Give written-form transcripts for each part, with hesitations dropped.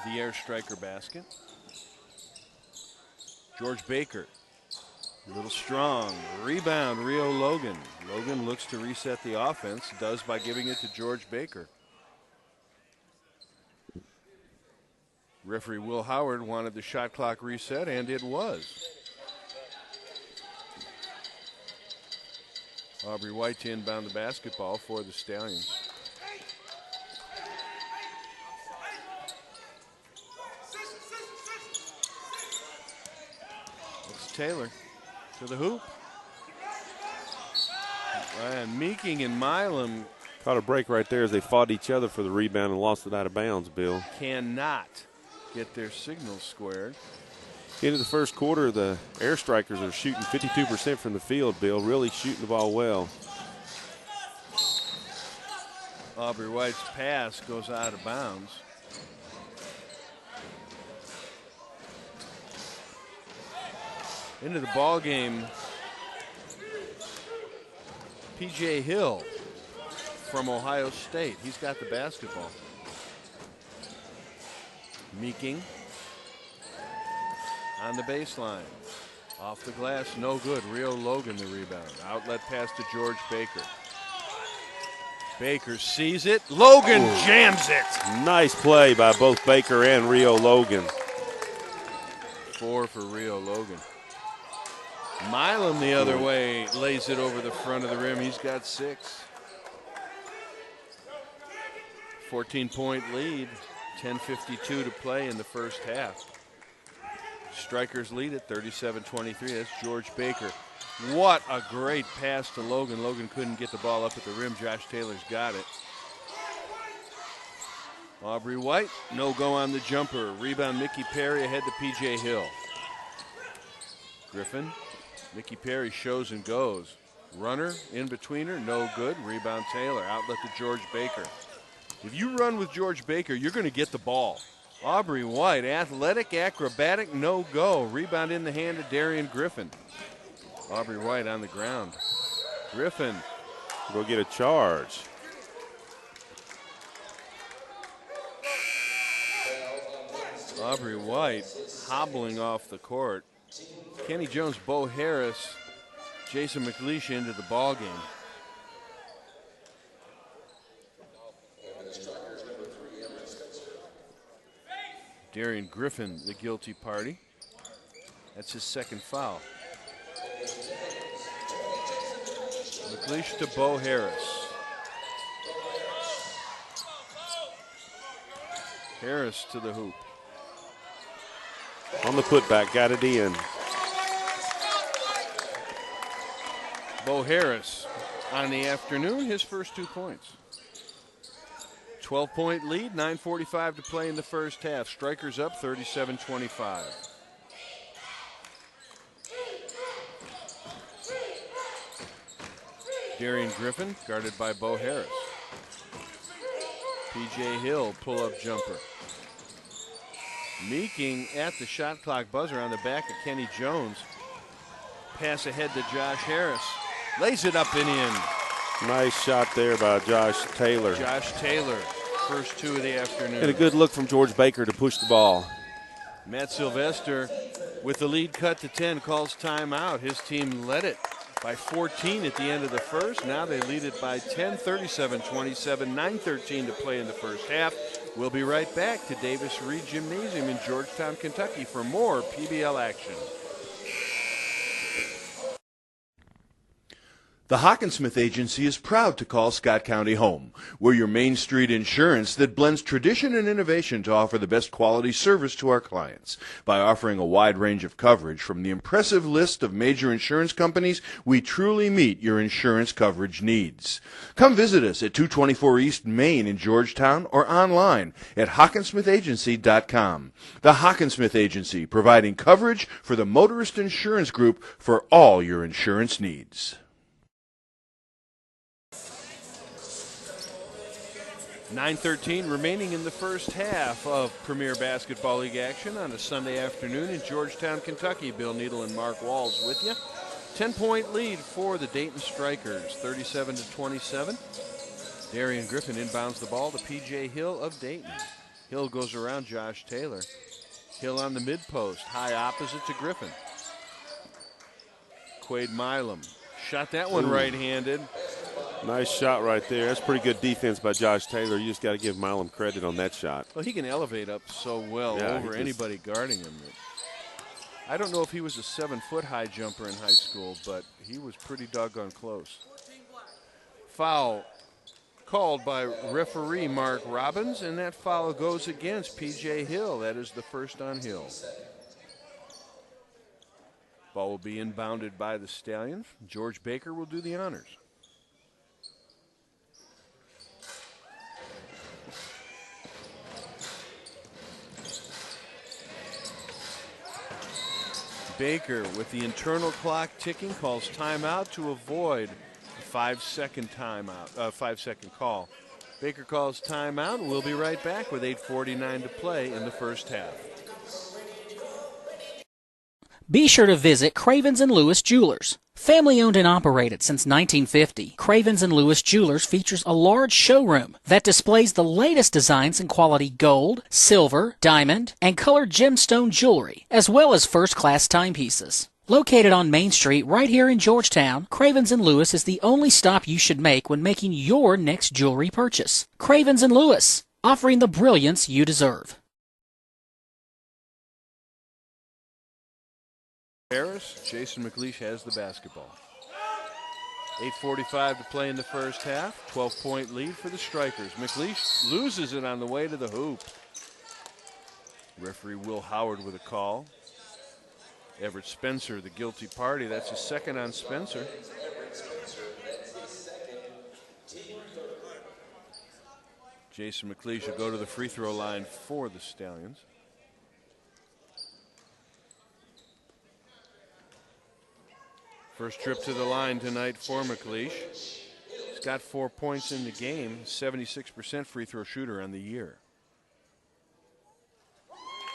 The air striker basket. George Baker, a little strong. Rebound, Rio Logan. Logan looks to reset the offense, does by giving it to George Baker. Referee Will Howard wanted the shot clock reset, and it was. Aubrey White to inbound the basketball for the Stallions. It's Taylor to the hoop. And Meeking and Milam caught a break right there as they fought each other for the rebound and lost it out of bounds, Bill. Cannot get their signals squared. Into the first quarter, the air strikers are shooting 52% from the field, Bill. Really shooting the ball well. Aubrey White's pass goes out of bounds. Into the ball game, P.J. Hill from Ohio State. He's got the basketball. Meeking on the baseline. Off the glass, no good. Rio Logan the rebound. Outlet pass to George Baker. Baker sees it. Logan jams it. Nice play by both Baker and Rio Logan. 4 for Rio Logan. Milam the other way lays it over the front of the rim. He's got 6. 14-point lead. 10:52 to play in the first half. Strikers lead at 37-23. That's George Baker. What a great pass to Logan. Logan couldn't get the ball up at the rim. Josh Taylor's got it. Aubrey White, no go on the jumper. Rebound Mickey Perry ahead to P.J. Hill. Griffin. Mickey Perry shows and goes. Runner, in betweener, no good. Rebound Taylor. Outlet to George Baker. If you run with George Baker, you're going to get the ball. Aubrey White, athletic, acrobatic, no go. Rebound in the hand of Darian Griffin. Aubrey White on the ground. Griffin. Go get a charge. Aubrey White hobbling off the court. Kenny Jones, Bo Harris, Jason McLeish into the ball game. Darian Griffin, the guilty party. That's his second foul. McLeish to Bo Harris. Harris to the hoop. On the putback, got it in. Bo Harris on the afternoon, his first 2 points. 12-point lead, 9:45 to play in the first half. Strikers up 37-25. Darian Griffin guarded by Bo Harris. P.J. Hill pull-up jumper. Meeking at the shot clock buzzer on the back of Kenny Jones. Pass ahead to Josh Harris. Lays it up and in. Nice shot there by Josh Taylor. Josh Taylor, first 2 of the afternoon. And a good look from George Baker to push the ball. Matt Sylvester with the lead cut to 10 calls timeout. His team led it by 14 at the end of the first. Now they lead it by 10, 37-27, 9:13 to play in the first half. We'll be right back to Davis Reed Gymnasium in Georgetown, Kentucky for more PBL action. The Hockensmith Agency is proud to call Scott County home. We're your Main Street insurance that blends tradition and innovation to offer the best quality service to our clients. By offering a wide range of coverage from the impressive list of major insurance companies, we truly meet your insurance coverage needs. Come visit us at 224 East Main in Georgetown or online at HawkinsmithAgency.com. The Hockensmith Agency, providing coverage for the Motorist Insurance Group for all your insurance needs. 9:13 remaining in the first half of Premier Basketball League action on a Sunday afternoon in Georgetown, Kentucky. Bill Needle and Mark Walls with you. 10-point lead for the Dayton Strikers, 37-27. Darian Griffin inbounds the ball to P.J. Hill of Dayton. Hill goes around Josh Taylor. Hill on the mid post, high opposite to Griffin. Quade Milam shot that one right-handed. Nice shot right there. That's pretty good defense by Josh Taylor. You just got to give Milam credit on that shot. Well, he can elevate up so well over anybody guarding him. I don't know if he was a 7-foot high jumper in high school, but he was pretty doggone close. Foul called by referee Mark Robbins, and that foul goes against P.J. Hill. That is the first on Hill. Ball will be inbounded by the Stallions. George Baker will do the honors. Baker, with the internal clock ticking, calls timeout to avoid a 5-second timeout, 5-second call. Baker calls timeout. We'll be right back with 8:49 to play in the first half. Be sure to visit Cravens & Lewis Jewelers. Family owned and operated since 1950, Cravens & Lewis Jewelers features a large showroom that displays the latest designs in quality gold, silver, diamond, and colored gemstone jewelry, as well as first-class timepieces. Located on Main Street right here in Georgetown, Cravens & Lewis is the only stop you should make when making your next jewelry purchase. Cravens & Lewis, offering the brilliance you deserve. Harris, Jason McLeish has the basketball. 8:45 to play in the first half. 12-point lead for the Strikers. McLeish loses it on the way to the hoop. Referee Will Howard with a call. Everett Spencer, the guilty party. That's a second on Spencer. Jason McLeish will go to the free throw line for the Stallions. First trip to the line tonight for McLeish. He's got 4 points in the game, 76% free throw shooter on the year.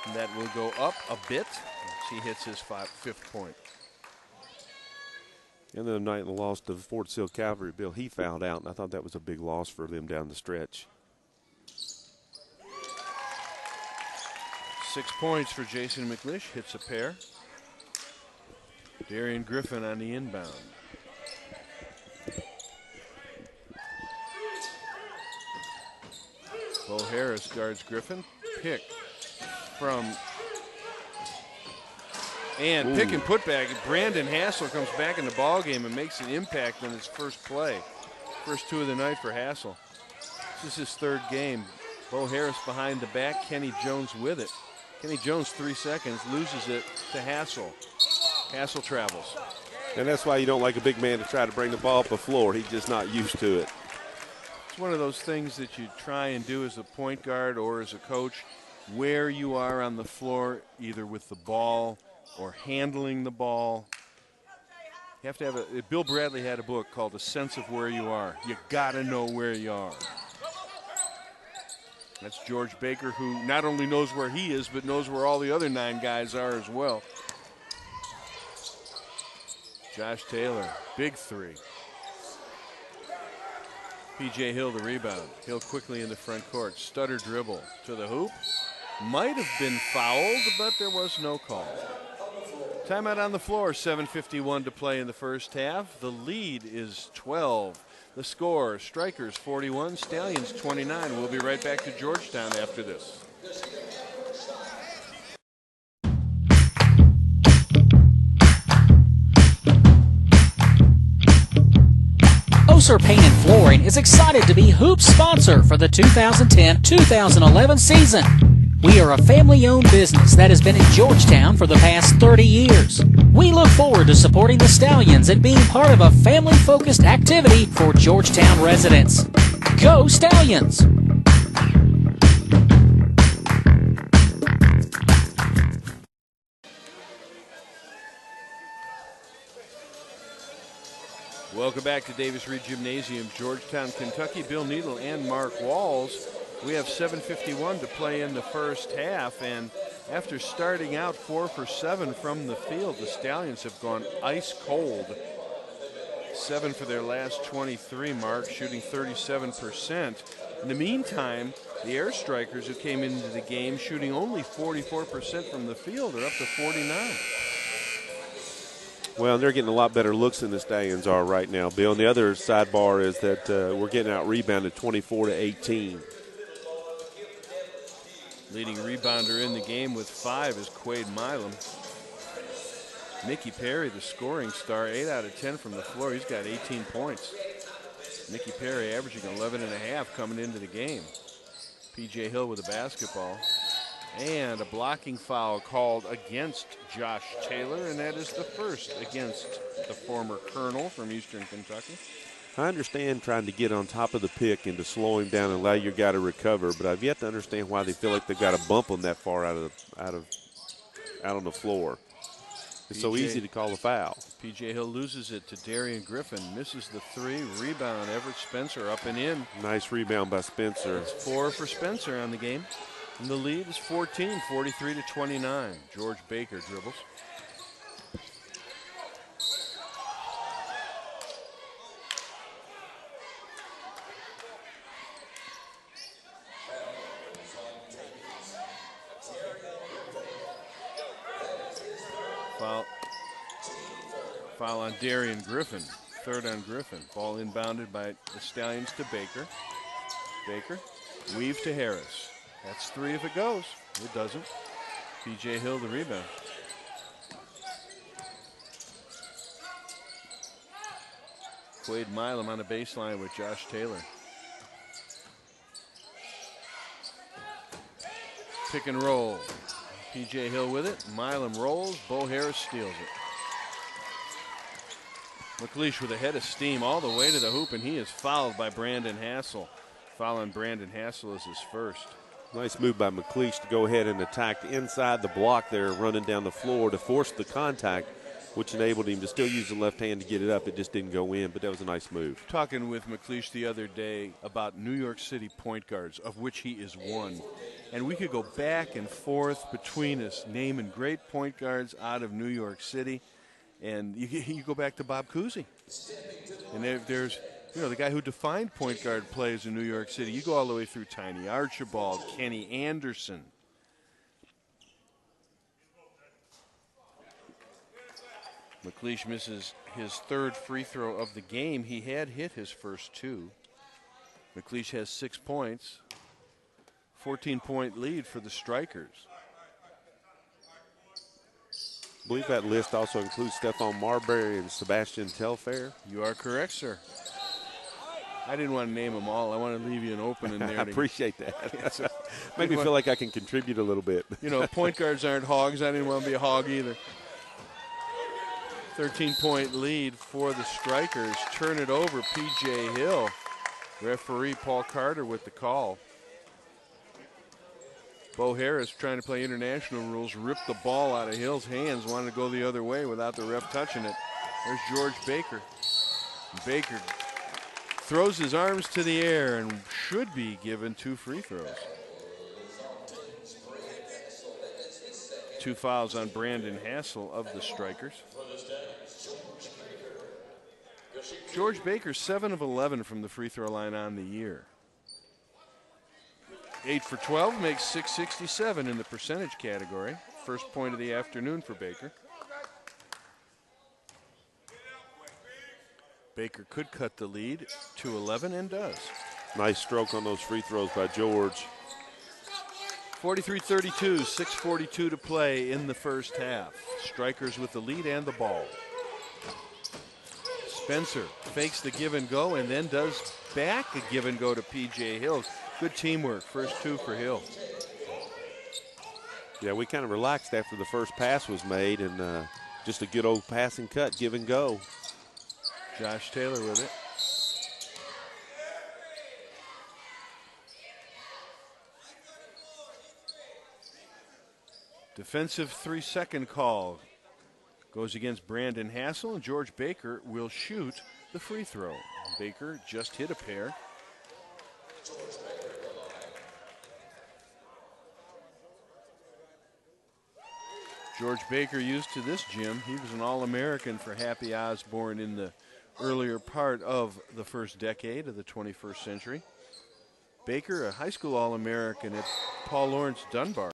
And that will go up a bit as he hits his fifth point. And the night in the loss to Fort Sill Cavalry, Bill, he fouled out, and I thought that was a big loss for them down the stretch. 6 points for Jason McLeish, hits a pair. Darian Griffin on the inbound. Bo Harris guards Griffin. Pick from and pick and put back. Brandon Hassel comes back in the ball game and makes an impact on his first play. First two of the night for Hassel. This is his third game. Bo Harris behind the back. Kenny Jones with it. Kenny Jones 3 seconds, loses it to Hassel. Hassel travels. And that's why you don't like a big man to try to bring the ball up the floor. He's just not used to it. It's one of those things that you try and do as a point guard or as a coach, where you are on the floor, either with the ball or handling the ball. You have to have Bill Bradley had a book called A Sense of Where You Are. You got to know where you are. That's George Baker, who not only knows where he is, but knows where all the other 9 guys are as well. Josh Taylor, big three. P.J. Hill the rebound. Hill quickly in the front court. Stutter dribble to the hoop. Might have been fouled, but there was no call. Timeout on the floor, 7:51 to play in the first half. The lead is 12. The score, Strikers 41, Stallions 29. We'll be right back to Georgetown after this. Oser Paint and Flooring is excited to be Hoop's sponsor for the 2010-2011 season. We are a family-owned business that has been in Georgetown for the past 30 years. We look forward to supporting the Stallions and being part of a family-focused activity for Georgetown residents. Go Stallions! Welcome back to Davis Reed Gymnasium, Georgetown, Kentucky. Bill Needle and Mark Walls. We have 7:51 to play in the first half, and after starting out 4 for 7 from the field, the Stallions have gone ice cold. 7 for their last 23, Mark, shooting 37%. In the meantime, the Air Strikers, who came into the game shooting only 44% from the field, are up to 49. Well, they're getting a lot better looks than the Stallions are right now, Bill. And the other sidebar is that we're getting out-rebounded 24-18. Leading rebounder in the game with 5 is Quade Milam. Nicky Perry, the scoring star, 8 out of 10 from the floor. He's got 18 points. Nicky Perry averaging 11.5 coming into the game. P.J. Hill with a basketball. And a blocking foul called against Josh Taylor, and that is the first against the former Colonel from Eastern Kentucky. I understand trying to get on top of the pick and to slow him down and allow your guy to recover, but I've yet to understand why they feel like they've got to bump him that far out on the floor. It's so easy to call a foul. P.J. Hill loses it to Darian Griffin, misses the 3. Rebound, Everett Spencer up and in. Nice rebound by Spencer. It's 4 for Spencer on the game. And the lead is 14, 43-29. George Baker dribbles. Foul on Darian Griffin. 3rd on Griffin. Ball inbounded by the Stallions to Baker. Baker, weave to Harris. That's 3 if it goes. It doesn't. P.J. Hill the rebound. Quade Milam on the baseline with Josh Taylor. Pick and roll. P.J. Hill with it. Milam rolls. Bo Harris steals it. McLeish with a head of steam all the way to the hoop, and he is fouled by Brandon Hassel. Foul on Brandon Hassel is his first. Nice move by McLeish to go ahead and attack inside the block there, running down the floor to force the contact, which enabled him to still use the left hand to get it up. It just didn't go in, but that was a nice move. Talking with McLeish the other day about New York City point guards, of which he is one. And we could go back and forth between us, naming great point guards out of New York City. And you go back to Bob Cousy. And there's, the guy who defined point guard plays in New York City. You go all the way through Tiny Archibald, Kenny Anderson. McLeish misses his 3rd free throw of the game. He had hit his first 2. McLeish has 6 points. 14-point lead for the Strikers. I believe that list also includes Stephon Marbury and Sebastian Telfair. You are correct, sir. I didn't want to name them all. I want to leave you an open in there. I appreciate that. Make me feel like I can contribute a little bit. Point guards aren't hogs. I didn't want to be a hog either. 13-point lead for the Strikers. Turn it over, P.J. Hill. Referee Paul Carter with the call. Bo Harris, trying to play international rules, ripped the ball out of Hill's hands, wanted to go the other way without the ref touching it. There's George Baker. Baker throws his arms to the air and should be given 2 free throws. 2 fouls on Brandon Hassel of the Strikers. George Baker, 7 of 11 from the free throw line on the year. 8 for 12 makes 667 in the percentage category. First point of the afternoon for Baker. Baker could cut the lead to 11 and does. Nice stroke on those free throws by George. 43-32, 6:42 to play in the first half. Strikers with the lead and the ball. Spencer fakes the give and go and then does back a give and go to P.J. Hill. Good teamwork, first 2 for Hill. Yeah, we kind of relaxed after the first pass was made, and just a good old pass and cut, give and go. Josh Taylor with it. Defensive 3-second call goes against Brandon Hassel, and George Baker will shoot the free throw. Baker just hit a pair. George Baker used to this gym. He was an All-American for Happy Osborne in the earlier part of the first decade of the 21st century. Baker, a high school All-American at Paul Lawrence Dunbar.